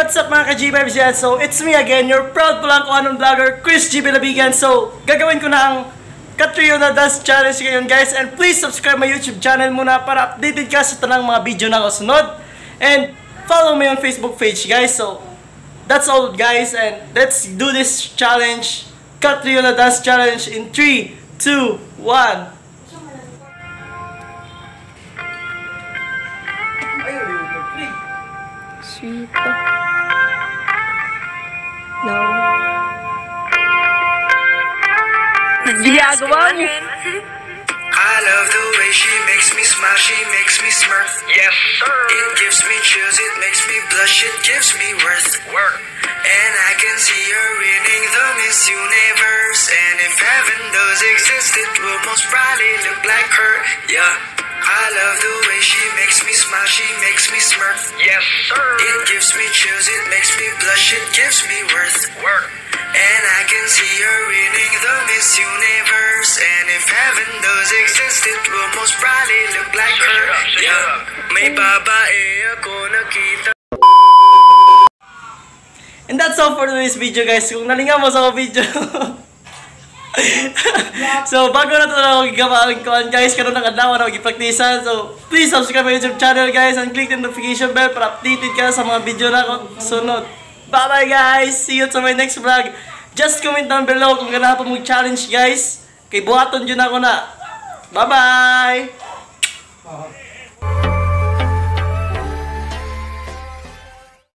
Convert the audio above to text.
What's up mga ka-G-Vibes yan? So, it's me again, your proud pulang kung anong vlogger, Chris G. Bilabigan. So, gagawin ko na ang Catriona Dance Challenge ngayon guys. And please subscribe my YouTube channel muna para updated ka sa tanang mga video na kasunod. And follow me on Facebook page guys. So, that's all guys. And let's do this challenge, Catriona Dance Challenge in 3, 2, 1. Sweet. No. Ginagawa mo. I love the way she makes me smile, she makes me smirk. Yes, sir. It gives me chills, it makes me blush, it gives me worth. And I can see her winning the Miss Universe. And if heaven does exist, it will most probably look like her. Yeah. I love the way she makes me smile, she makes me smirk. Yes, sir. It gives me chills, it makes me blush, it gives me worth. And I can see her winning the Miss Universe. And if heaven does exist, it will most probably look like her. Yeah. May babae ako nakita. And that's all for today's video guys. Kung nalinga mo sa video so, bago na ito na ako gagawin guys, karoon ng adlaw na mag-practicean. So, please subscribe my YouTube channel guys and click the notification bell para updated ka sa mga video na ako sunod. Bye bye guys! See you to my next vlog. Just comment down below kung ganahan pa mag-challenge guys. Kay buhaton dyan ako na. Bye bye!